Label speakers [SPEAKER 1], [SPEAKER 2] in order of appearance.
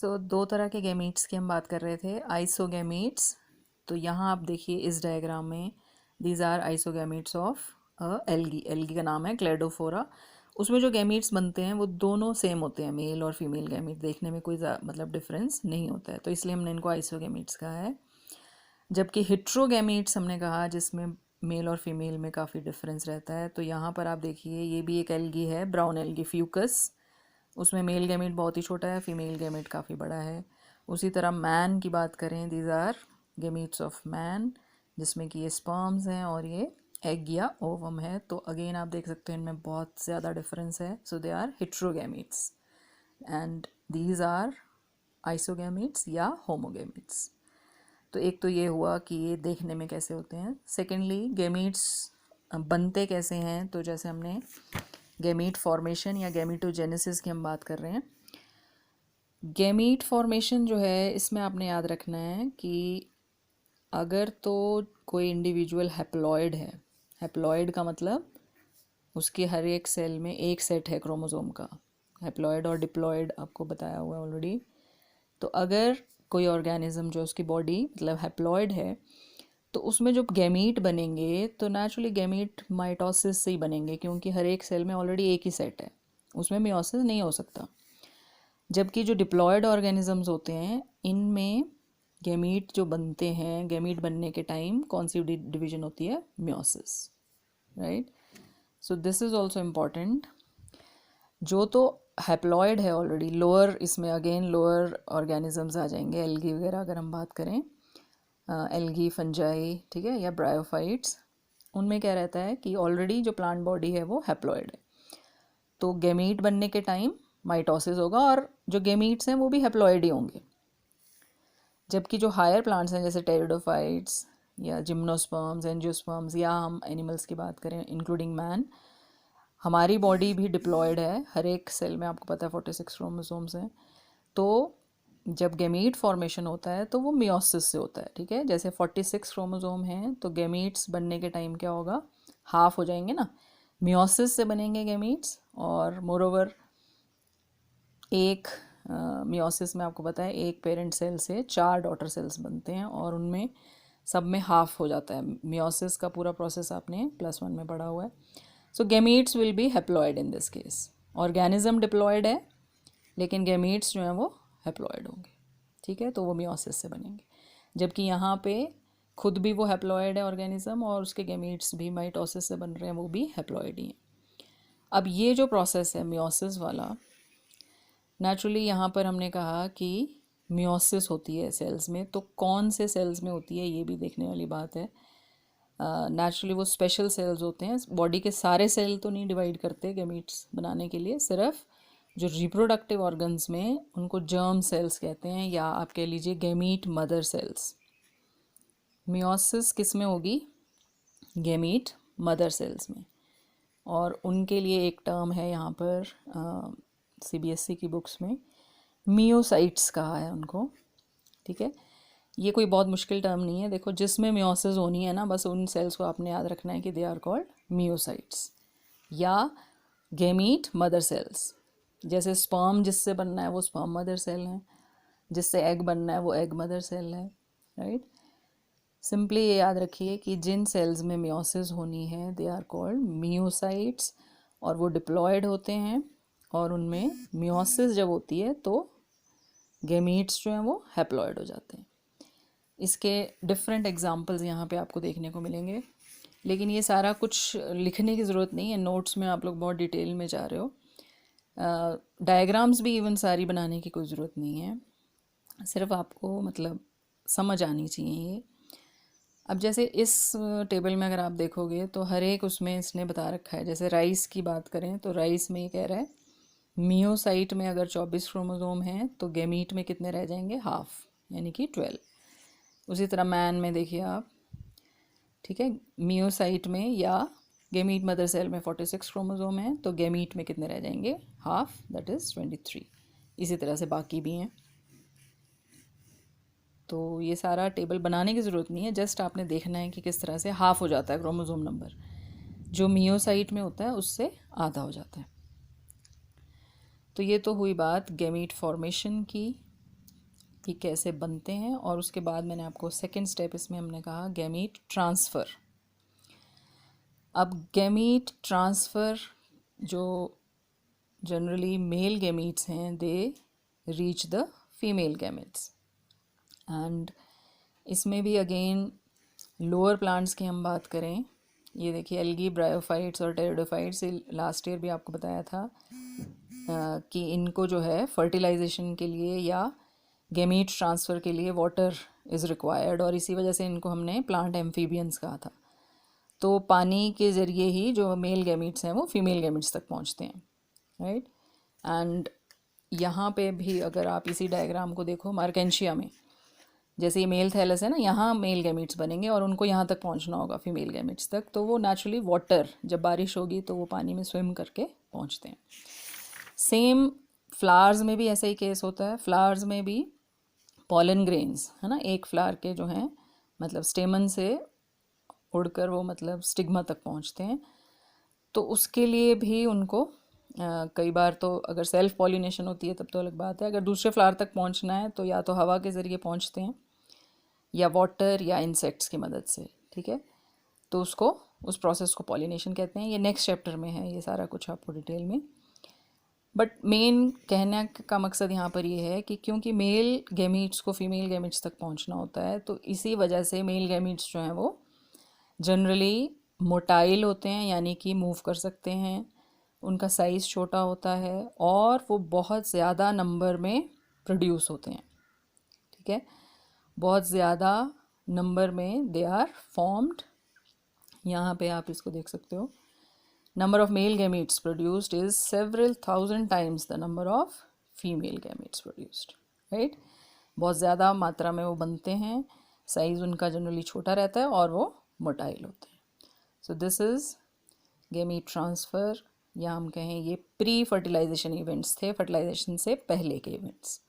[SPEAKER 1] दो तरह के गैमीट्स की हम बात कर रहे थे, आइसोगैमीट्स। तो यहाँ आप देखिए इस डायग्राम में, these are isogametes of algae. Algae का नाम है क्लेडोफोरा। उसमें जो गैमीट्स बनते हैं वो दोनों सेम होते हैं, मेल और फीमेल गैमीट। देखने में कोई मतलब डिफरेंस नहीं होता है, तो इसलिए हमने इनको आइसोगैमीट्स कहा है। जबकि हेट्रोगैमीट्स हमने कहा जिसमें मेल और फीमेल में काफ़ी डिफरेंस रहता है। तो यहाँ पर आप देखिए ये भी एक एल्गी है, ब्राउन एल्गी फ्यूकस। उसमें मेल गैमीट बहुत ही छोटा है, फीमेल गैमीट काफ़ी बड़ा है। उसी तरह मैन की बात करें, these are gametes of man, जिसमें कि ये स्पर्म्स हैं और ये एग या ओवम है। तो अगेन आप देख सकते हैं इनमें बहुत ज़्यादा डिफरेंस है। So they are heterogametes and these are isogametes या होमोगैमीट्स। तो एक तो ये हुआ कि ये देखने में कैसे होते हैं। सेकेंडली गैमीट्स बनते कैसे हैं। तो जैसे हमने गैमीट फॉर्मेशन या गैमीटोजेनेसिस की हम बात कर रहे हैं। गैमीट फॉर्मेशन जो है इसमें आपने याद रखना है कि अगर तो कोई इंडिविजुअल हैप्लॉइड है, हैप्लॉइड का मतलब उसके हर एक सेल में एक सेट है क्रोमोसोम का। हैप्लॉइड और डिप्लॉइड आपको बताया हुआ है ऑलरेडी। तो अगर कोई ऑर्गेनिज्म जो उसकी बॉडी मतलब हैप्लॉइड है, तो उसमें जो गैमीट बनेंगे तो नेचुरली गैमीट माइटोसिस से ही बनेंगे, क्योंकि हर एक सेल में ऑलरेडी एक ही सेट है, उसमें मियोसिस नहीं हो सकता। जबकि जो डिप्लॉयड ऑर्गेनिजम्स होते हैं इनमें गैमीट जो बनते हैं, गैमीट बनने के टाइम कौन सी डिवीजन होती है, meiosis, right. So this is also important. जो तो हैप्लॉयड है ऑलरेडी, लोअर, इसमें अगेन लोअर ऑर्गेनिजम्स आ जाएंगे, एल्गी वगैरह अगर हम बात करें, एल्गी, फंजाई, ठीक है, या ब्रायोफाइट्स। उनमें क्या रहता है कि ऑलरेडी जो प्लांट बॉडी है वो हैप्लॉयड है, तो गैमीट बनने के टाइम माइटोसिस होगा और जो गैमीट्स हैं वो भी हैप्लॉयड ही होंगे। जबकि जो हायर प्लांट्स हैं जैसे टेरिडोफाइट्स या जिम्नोस्पर्म्स, एंजियोस्पर्म्स, या हम एनिमल्स की बात करें इंक्लूडिंग मैन, हमारी बॉडी भी डिप्लॉयड है। हर एक सेल में आपको पता है 46 क्रोमोसोम्स हैं। तो जब गैमीट फॉर्मेशन होता है तो वो मियोसिस से होता है, ठीक है। जैसे 46 क्रोमोसोम हैं तो गैमीट्स बनने के टाइम क्या होगा, हाफ हो जाएंगे ना, मियोसिस से बनेंगे गैमीट्स। और मोरोवर एक मियोसिस में आपको पता है एक पेरेंट सेल से 4 डॉटर सेल्स बनते हैं और उनमें सब में हाफ हो जाता है। मियोसिस का पूरा प्रोसेस आपने +1 में पढ़ा हुआ है। So gametes will be haploid in this case. Organism diploid है लेकिन गैमीट्स जो हैं वो हैप्लॉयड होंगे, ठीक है, तो वो मियोसिस से बनेंगे। जबकि यहाँ पे खुद भी वो हैप्लॉयड है ऑर्गेनिज्म और उसके गैमीट्स भी माइटोसिस से बन रहे हैं, वो भी हैप्लॉयड ही हैं। अब ये जो प्रोसेस है मियोसिस वाला, नेचुरली यहाँ पर हमने कहा कि मियोसिस होती है सेल्स में, तो कौन से सेल्स में होती है ये भी देखने वाली बात है। नेचुरली वो स्पेशल सेल्स होते हैं, बॉडी के सारे सेल तो नहीं डिवाइड करते गैमीट्स बनाने के लिए, सिर्फ जो रिप्रोडक्टिव ऑर्गन्स में उनको जर्म सेल्स कहते हैं, या आप कह लीजिए गैमीट मदर सेल्स। मियोसिस किस में होगी, गैमीट मदर सेल्स में। और उनके लिए एक टर्म है यहाँ पर सीबीएसई की बुक्स में, मियोसाइट्स कहा है उनको, ठीक है। ये कोई बहुत मुश्किल टर्म नहीं है। देखो जिसमें मियोसिस होनी है ना, बस उन सेल्स को आपने याद रखना है कि दे आर कॉल्ड मियोसाइट्स या गैमीट मदर सेल्स। जैसे स्पर्म जिससे बनना है वो स्पर्म मदर सेल है, जिससे एग बनना है वो एग मदर सेल है, राइट। सिंपली ये याद रखिए कि जिन सेल्स में मियोसिस होनी है दे आर कॉल्ड मियोसाइट्स, और वो डिप्लॉयड होते हैं, और उनमें मियोसिस जब होती है तो गैमीट्स जो हैं वो हैप्लॉयड हो जाते हैं। इसके डिफरेंट एग्जांपल्स यहाँ पे आपको देखने को मिलेंगे, लेकिन ये सारा कुछ लिखने की ज़रूरत नहीं है, नोट्स में आप लोग बहुत डिटेल में जा रहे हो। डायग्राम्स भी इवन सारी बनाने की कोई ज़रूरत नहीं है, सिर्फ आपको मतलब समझ आनी चाहिए ये। अब जैसे इस टेबल में अगर आप देखोगे तो हर एक उसमें इसने बता रखा है। जैसे राइस की बात करें तो राइस में ये कह रहा है मियोसाइट में अगर 24 क्रोमोसोम हैं तो गैमीट में कितने रह जाएंगे, हाफ, यानी कि 12। उसी तरह मैन में देखिए आप, ठीक है, मियोसाइट में या गैमीट मदर सेल में 46 क्रोमोसोम हैं तो गैमीट में कितने रह जाएंगे, हाफ, दैट इज़ 23। इसी तरह से बाकी भी हैं। तो ये सारा टेबल बनाने की ज़रूरत नहीं है, जस्ट आपने देखना है कि किस तरह से हाफ हो जाता है क्रोमोसोम नंबर, जो मियोसाइट में होता है उससे आधा हो जाता है। तो ये तो हुई बात गैमीट फॉर्मेशन की। कि कैसे बनते हैं, और उसके बाद मैंने आपको सेकंड स्टेप इसमें हमने कहा गैमीट ट्रांसफ़र। अब गैमीट ट्रांसफ़र जो जनरली मेल गैमीट्स हैं they reach the female gametes, and इसमें भी अगेन लोअर प्लांट्स की हम बात करें, ये देखिए एल्गी, ब्रायोफाइट्स और टेरिडोफाइट्स, लास्ट ईयर भी आपको बताया था कि इनको जो है फर्टिलाइजेशन के लिए या गैमीट ट्रांसफ़र के लिए वाटर इज़ रिक्वायर्ड, और इसी वजह से इनको हमने प्लांट एम्फीबियंस कहा था। तो पानी के ज़रिए ही जो मेल गैमीट्स हैं वो फीमेल गैमीट्स तक पहुंचते हैं, राइट। एंड यहाँ पे भी अगर आप इसी डायग्राम को देखो, मार्केंशिया में जैसे ये मेल थैलस है ना, यहाँ मेल गैमीट्स बनेंगे और उनको यहाँ तक पहुँचना होगा फीमेल गैमीट्स तक, तो वो नेचुरली वाटर, जब बारिश होगी तो वो पानी में स्विम करके पहुँचते हैं। सेम फ्लावर्स में भी ऐसा ही केस होता है। फ्लावर्स में भी पॉलन ग्रेन्स है ना, एक फ्लावर के जो हैं मतलब स्टेमन से उड़कर वो मतलब स्टिग्मा तक पहुँचते हैं। तो उसके लिए भी उनको कई बार तो अगर सेल्फ पॉलिनेशन होती है तब तो अलग बात है, अगर दूसरे फ्लावर तक पहुँचना है तो या तो हवा के ज़रिए पहुँचते हैं या वाटर या इंसेक्ट्स की मदद से, ठीक है। तो उसको, उस प्रोसेस को पॉलिनेशन कहते हैं। ये नेक्स्ट चैप्टर में है ये सारा कुछ आपको डिटेल में, बट मेन कहने का मकसद यहाँ पर ये है कि क्योंकि मेल गैमीट्स को फीमेल गैमीट्स तक पहुँचना होता है, तो इसी वजह से मेल गैमीट्स जो हैं वो जनरली मोटाइल होते हैं, यानी कि मूव कर सकते हैं, उनका साइज़ छोटा होता है और वो बहुत ज़्यादा नंबर में प्रोड्यूस होते हैं, ठीक है। बहुत ज़्यादा नंबर में दे आर फॉर्म्ड। यहाँ पे आप इसको देख सकते हो, number of male gametes produced is several thousand times the number of female gametes produced, right. बहुत ज़्यादा मात्रा में वो बनते हैं, साइज़ उनका जनरली छोटा रहता है और वो मोटाइल होते हैं। So this is gamete transfer, या हम कहें ये प्री फर्टिलाइजेशन इवेंट्स थे, फर्टिलाइजेशन से पहले के इवेंट्स।